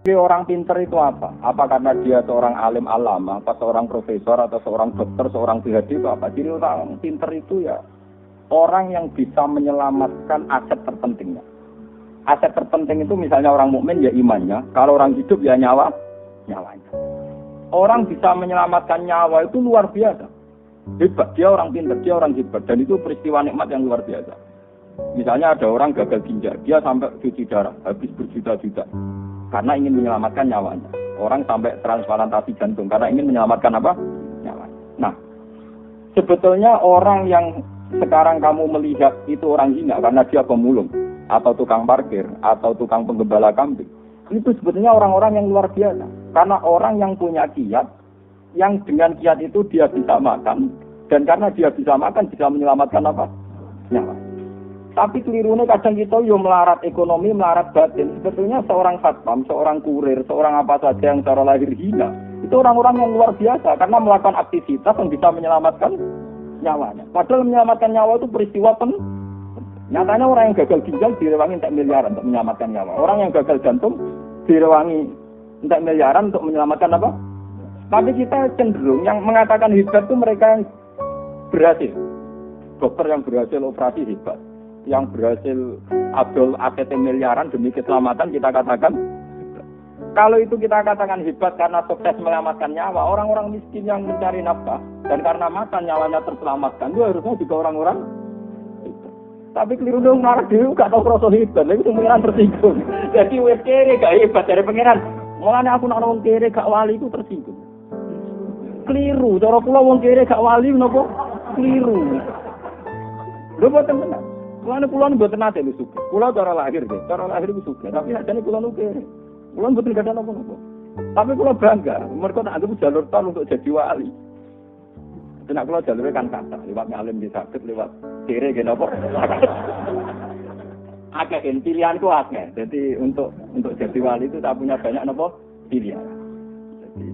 Orang pinter itu apa? Apa karena dia seorang alim alama, atau seorang profesor, atau seorang dokter, seorang PhD itu apa? Jadi orang pinter itu ya orang yang bisa menyelamatkan aset terpentingnya. Aset terpenting itu misalnya orang mukmin ya imannya, kalau orang hidup ya nyawanya. Orang bisa menyelamatkan nyawa itu luar biasa. Hebat, dia orang pinter, dia orang hebat, dan itu peristiwa nikmat yang luar biasa. Misalnya ada orang gagal ginjal, dia sampai cuci darah, habis berjuta-juta karena ingin menyelamatkan nyawanya. Orang sampai transplantasi jantung karena ingin menyelamatkan apa? Nyawanya. Nah, sebetulnya orang yang sekarang kamu melihat itu orang hina karena dia pemulung atau tukang parkir atau tukang penggembala kambing, itu sebetulnya orang-orang yang luar biasa. Karena orang yang punya kiat, yang dengan kiat itu dia bisa makan, dan karena dia bisa makan bisa menyelamatkan apa? Nyawa. Tapi kelirunya kadang kita yo melarat ekonomi, melarat batin. Sebetulnya seorang satpam, seorang kurir, seorang apa saja yang secara lahir hina, itu orang-orang yang luar biasa karena melakukan aktivitas yang bisa menyelamatkan nyawanya. Padahal menyelamatkan nyawa itu peristiwa nyatanya orang yang gagal ginjal direwangi entek miliaran untuk menyelamatkan nyawa. Orang yang gagal jantung direwangi entek miliaran untuk menyelamatkan apa? Tapi kita cenderung yang mengatakan hebat itu mereka yang berhasil. Dokter yang berhasil operasi hebat. Yang berhasil adol aset miliaran demi keselamatan kita katakan hebat. Kalau itu kita katakan hebat karena sukses menyelamatkan nyawa, orang-orang miskin yang mencari nafkah dan karena makan nyawanya terselamatkan, itu harusnya juga orang-orang hebat. Tapi keliru dong, marah dulu gak tahu rasa hebat, lagi pengiran tersinggung. Jadi wes kere gak hebat dari pengiran. Mulanya aku nak ngomong kere gak wali itu tersinggung. Keliru, cara kula wong kere gak wali napa? Keliru. Lho boten benar. Kula mboten nate lho suka. Kula cara lahir nggih, cara lahir iku suka, tapi ajane kula nu kere. Kula mboten gadah napa-napa. Tapi kula bangga, mergo tak anggap jalur tol untuk jadi wali. Tenak kula jalure kan kata, lewat ngalim di sakit, lewat kere nggih napa. Akeh pilihanku akeh. Jadi untuk jadi wali itu tak punya banyak napa pilihan. Jadi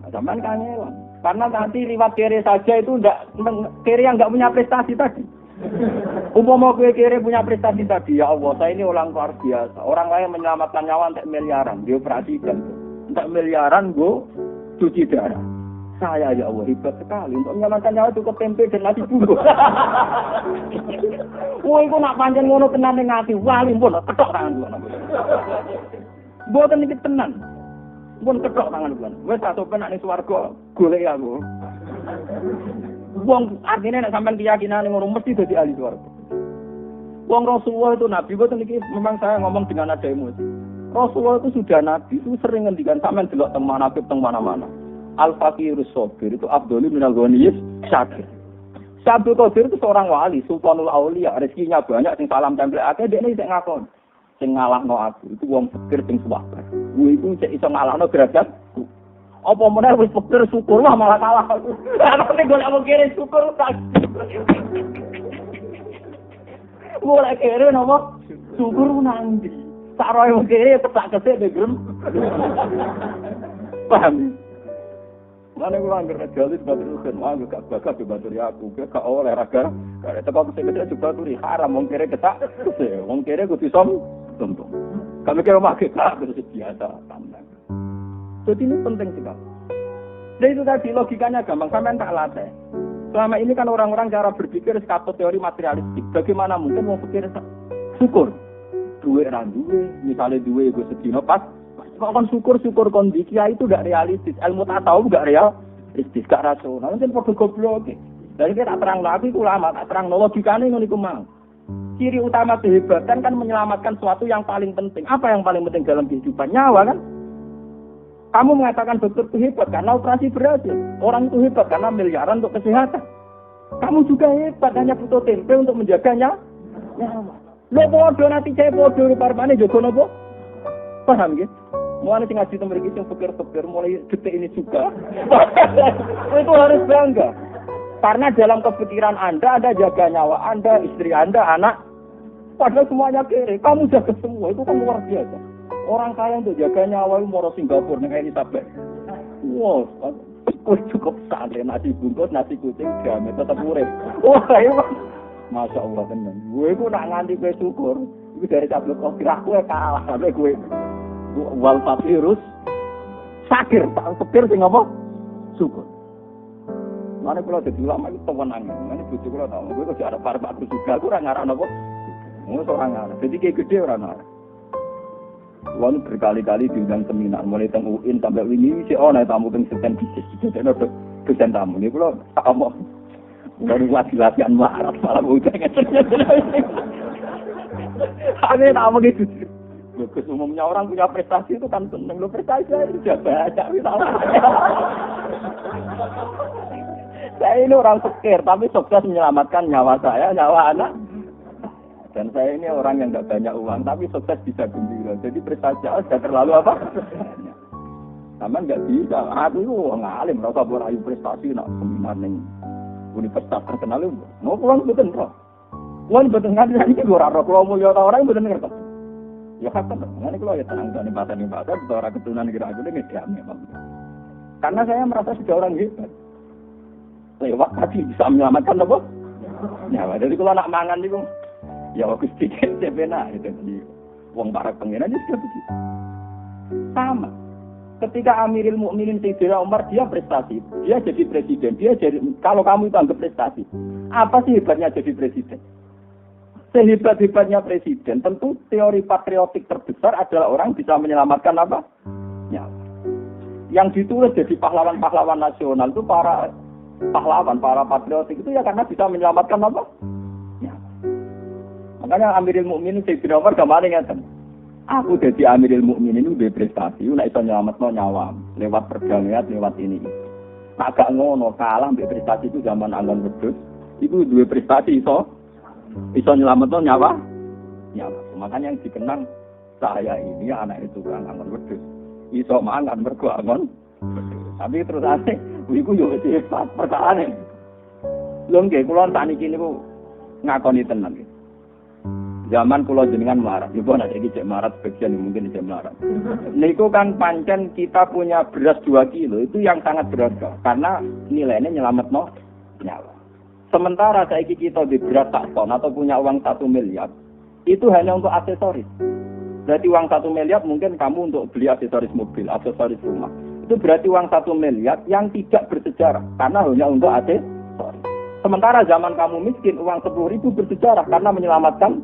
sampean kangelan. Karena nanti liwat kere saja itu ndak kere yang enggak punya prestasi tadi. Umpama kowe kere punya prestasi tadi, ya Allah, saya ini orang luar biasa. Orang lain menyelamatkan nyawa entek miliaran, dioperasikan. Entek miliaran go cuci darah. Saya ya Allah hebat sekali untuk menyelamatkan nyawa cukup tempe dan nasi bungkus. Wah, iku nak pancen ngono tenan ning ati, wali pun ketok tangan kula. Mboten iki tenan. Pun ketok tangan kula. Wis tak sopen nek swarga golek aku. Wong artine nek sampean keyakinane ngono mesti dadi ahli swarga. Wong Rasulullah itu nabi, boten iki memang saya ngomong dengan nada emosi. Rasulullah itu sudah nabi, itu sering ngendikan sampean delok teng manaqib teng mana-mana. Al-Faqirus Sabir itu Abdul minal Ghaniyis Syakir. Abdul Qadir itu seorang wali, Sultanul Aulia, rezekinya banyak, sing salam tempel akeh, dekne sing ngakon. Sing ngalahno aku, itu wong fakir sing sabar. Kuwi iku sik iso ngalahno derajat. Apa meneh wis fakir syukur lah malah kalah aku. Aku nek golek wong kere syukur tak. Golek kere nopo? Syukur nanti. Sak roe wong kere petak kesik degrem. Paham? Mana kula anggere jalis batur kan, anggo gak bakat baturi aku, gak oleh raga. Karek teko kesek coba baturi haram wong kere ketak. Wong kere kudu sombong. Kami kira makai tak terus biasa pandang. Jadi ini penting sekali. Dan itu tadi logikanya gampang, sampean tak latih. Selama ini kan orang-orang cara berpikir sekatut teori materialistik. Bagaimana mungkin mau pikir syukur? Duwe ra duwe, misalnya duwe gue sedino pas. Kok kon syukur kondisi itu enggak realistis. Ilmu tasawuf enggak realistis, enggak rasional. Nanti padha goblok. Dari kita tak terang lagi ulama, tak terang logikane ngono iku mang. Ciri utama kehebatan kan menyelamatkan sesuatu yang paling penting. Apa yang paling penting dalam kehidupan? Nyawa kan? Kamu mengatakan dokter itu hebat karena operasi berhasil. Orang itu hebat karena miliaran untuk kesehatan. Kamu juga hebat, hanya butuh tempe untuk menjaganya. Nyawa. Lo bodoh nanti saya bodoh di parmane jogo nopo? Paham gitu? Mulai sing ngaji temen iki sing pikir-pikir mulai detik ini juga. Itu harus bangga. Karena dalam kepikiran Anda jaga nyawa Anda, istri Anda, anak. Padahal semuanya kere. Kamu jaga semua, itu kan luar biasa. Orang kaya untuk jaga nyawa itu moro Singapura dengan Elizabeth. Wow, cukup santai nasi bungkus, nasi kucing, jamet tetap urip. Wah, itu Masya Allah tenan. Gue itu nak nganti gue syukur. Itu dari tablet kok kira gue kalah sampai gue. wal fakirus sakir, fakir sing apa? Syukur. Mane kula dadi ulama iku tewenang. Mane bojo kula tau, kowe kok arep arep aku juga aku ora ngarang apa. Ngono ora ngarang. Dadi ki gede ora ngarang. Wong berkali-kali diundang seminar mulai teng UIN sampai wingi sik ana tamu teng Seten bisnis. Dene dosen tamu niku kula tak omong. Baru latihan marat malah udah aneh nama gitu. Bagus umumnya orang punya prestasi itu kan seneng lo prestasi itu sudah banyak misalnya. Saya ini orang fakir tapi sukses menyelamatkan nyawa saya, nyawa anak. Dan saya ini orang yang tidak banyak uang tapi sukses bisa gembira. Jadi prestasi sudah terlalu apa? Sama nggak bisa. Aku itu ngalim, rasa berayu prestasi nak seminar nih. Universitas terkenal itu, mau pulang betul bro. Pulang betul nggak ada ini gue raro kalau mulia orang betul ngerti. Ya kan, nanti kalau ya tenang nih bahasa betul orang keturunan kira-kira ini ngediam memang. Karena saya merasa sudah orang hebat. Lewat tadi bisa menyelamatkan apa? Nyawa. Jadi kalau nak mangan itu, ya waktu sedikit sebenarnya itu di uang para pengiran itu sudah begitu. Sama. Ketika Amirul Mukminin Sayyidina Umar dia prestasi, dia jadi presiden, dia jadi kalau kamu itu anggap prestasi, apa sih hebatnya jadi presiden? Sehebat-hebatnya presiden, tentu teori patriotik terbesar adalah orang bisa menyelamatkan apa? Nyawa. Yang ditulis jadi pahlawan-pahlawan nasional itu para pahlawan, para patriotik itu ya karena bisa menyelamatkan apa? Nyawa. Makanya Amirul Mukminin Sayyidina Umar gamane ngeten. Aku jadi Amirul Mukminin itu berprestasi, nek iso nyelametno nyawa lewat pergaulan, lewat ini. Nak gak ngono kalah mbek prestasi itu zaman Angon Wedhus, itu duwe prestasi iso nyelametno nyawa. Makanya yang dikenang saya ini anak itu kan Angon Wedhus. Iso mangan mergo Angon Wedhus. Tapi terus aneh, iku yo hebat perkarane. Lho nggih kula sakniki niku ngakoni tenan. Zaman kula jenengan melarat, ibu anak iki cek melarat bagian mungkin cek melarat. Niku kan pancen kita punya beras 2 kilo itu yang sangat berharga karena nilainya nyelametno nyawa. Sementara saiki kita di beras 1 ton atau punya uang 1 miliar itu hanya untuk aksesoris. Berarti uang 1 miliar mungkin kamu untuk beli aksesoris mobil, aksesoris rumah. Itu berarti uang 1 miliar yang tidak bersejarah karena hanya untuk aksesoris. Sementara zaman kamu miskin uang 10.000 bersejarah karena menyelamatkan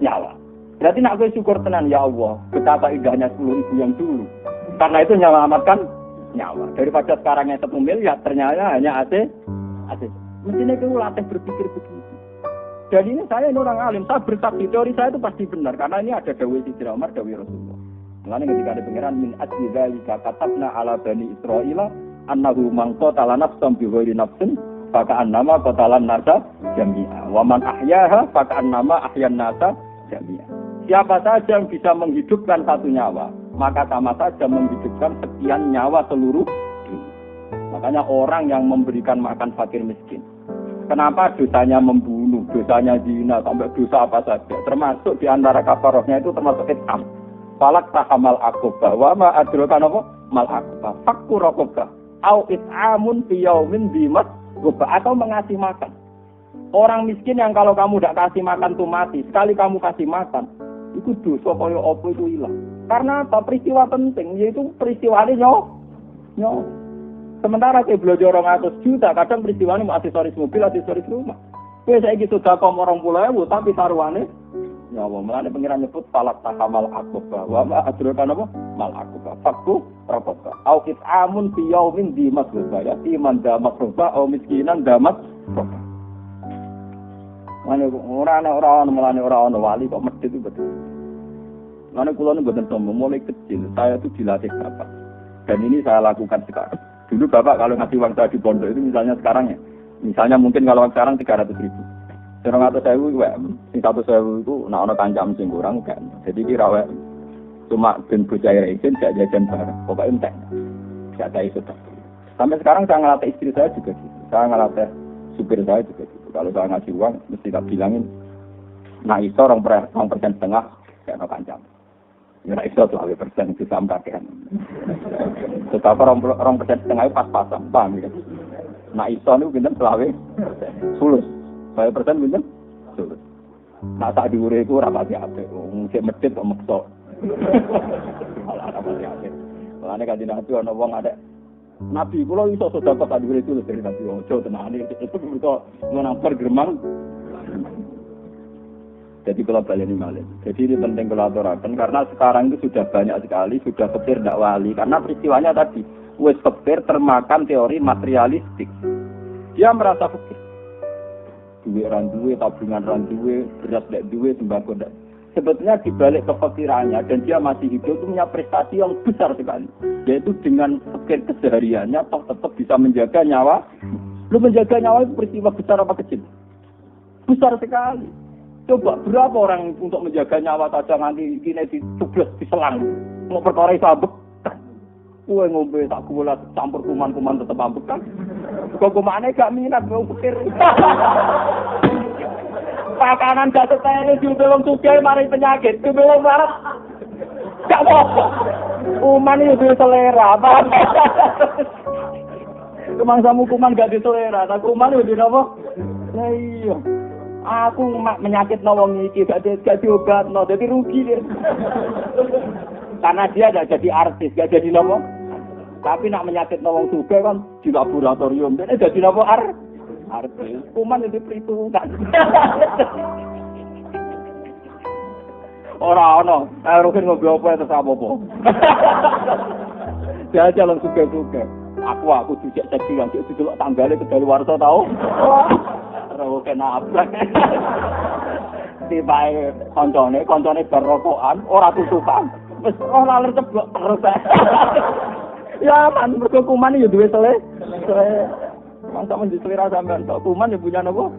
nyawa. Berarti nak gue syukur tenan ya Allah, betapa indahnya 10.000 yang dulu. Karena itu menyelamatkan nyawa. Daripada sekarang yang 1 miliar ternyata hanya AC. Mestinya kamu latih berpikir begitu. Dan ini saya ini orang alim, saya bersaksi teori saya itu pasti benar karena ini ada dawuh Sayyidina Umar, dawuh Rasulullah. Mulane ketika ada pangeran min ajli dzalika katabna ala bani Israila annahu man qatala nafsan bi ghairi nafsin faka'annama qatalan nasa jami'a wa man ahyaha faka'annama ahyan nasa jami'a. Siapa saja yang bisa menghidupkan satu nyawa, maka sama saja menghidupkan sekian nyawa seluruh dunia. Makanya orang yang memberikan makan fakir miskin, kenapa dosanya membunuh, dosanya zina, sampai dosa apa saja, termasuk di antara kafarahnya itu termasuk it'am. Falak tahamal aqobah wa ma adraka mal aqobah fakku raqobah au it'amun fi yaumin bimas atau mengasih makan. Orang miskin yang kalau kamu tidak kasih makan tuh mati. Sekali kamu kasih makan, itu dosa kaya apa itu hilang. Karena apa? Peristiwa penting, yaitu peristiwa ini nyawa. Sementara saya belajar 200 juta, kadang peristiwa ini mau aksesoris mobil, aksesoris rumah. Saya gitu dakom 20.000, tapi taruhannya nyawa. Mulane pengiran nyebut falak takamal aqobah wa ma adraka mal aqobah fakku raqobah au it'amun fi yaumin di masrubah ya iman damat rubah au miskinan damat rubah. Mulane orang wali kok medhit itu betul. Mulane kula niku mboten sombong, mulai kecil saya itu dilatih bapak. Dan ini saya lakukan sekarang. Dulu bapak kalau ngasih uang saya di pondok itu misalnya sekarang ya. Misalnya mungkin kalau sekarang 300.000. 100.000 itu nak ono kancam sing kurang kan. Jadi kira wae cuma ben bocah izin gak jajan bareng. Pokoke entek. Gak ada itu. Sampai sekarang saya ngelatih istri saya juga gitu. Saya ngelatih supir saya juga gitu. Kalau saya ngasih uang mesti tak bilangin nak iso 2,5% gak ono kancam. Ya nak iso 2% itu sama kakean. Tetap 2,5% pas-pasan, paham ya. Nak iso niku pinten 20%. Sulus. Saya persen pinten? Sulus. Nah tak diure iku ora pati apik. Wong sik medhit kok meksa. Malah rapati akhir. Mulane kanjeng Nabi ana wong ada Nabi kula iso sedekah tak dhuwur itu dari Nabi ojo tenane itu mergo nang pergeremang. Jadi kalau baleni malih. Jadi ini penting kalau aturaken karena sekarang itu sudah banyak sekali sudah kepir ndak wali karena peristiwanya tadi wis kepir termakan teori materialistik. Dia merasa fikir. Duit ran duwe, tabungan ran duwe, beras ndak duwe, sembako ndak. Sebetulnya dibalik kefikirannya dan dia masih hidup itu punya prestasi yang besar sekali. Yaitu dengan fikir kesehariannya toh tetap bisa menjaga nyawa. Lu menjaga nyawa itu peristiwa besar apa kecil? Besar sekali. Coba berapa orang untuk menjaga nyawa saja nanti kini dicublas diselang. Mau perkara sabuk. Kue ngombe tak kulat campur kuman-kuman tetap ambek kan. Kok kumane gak minat mau pikir. Pakanan gak setene diubelong sugih mari penyakit. Diubelong marah. Gak apa-apa. Kuman itu selera. Kemangsamu kuman gak diselera. Tak kuman itu apa? Lah iya. Aku menyakit wong iki gak diobatno, jadi rugi dia. Karena dia gak jadi artis, gak jadi nopo. Tapi nak menyakit wong juga kan di laboratorium, dia jadi nopo artis. Kuman itu perhitungan. Orang rukin ngobrol apa itu sama apa. Dia jalan suka-suka. Aku dijak seksi yang didelok tanggale ke daluwarsa tau. Ora kena abrak. Tibae koncone berokokan, ora tutupan. Wis roh laler ceblok terus. Ya man, mergo kuman yo duwe selera. Mantap men diselera sampean tok kuman yo punya napa?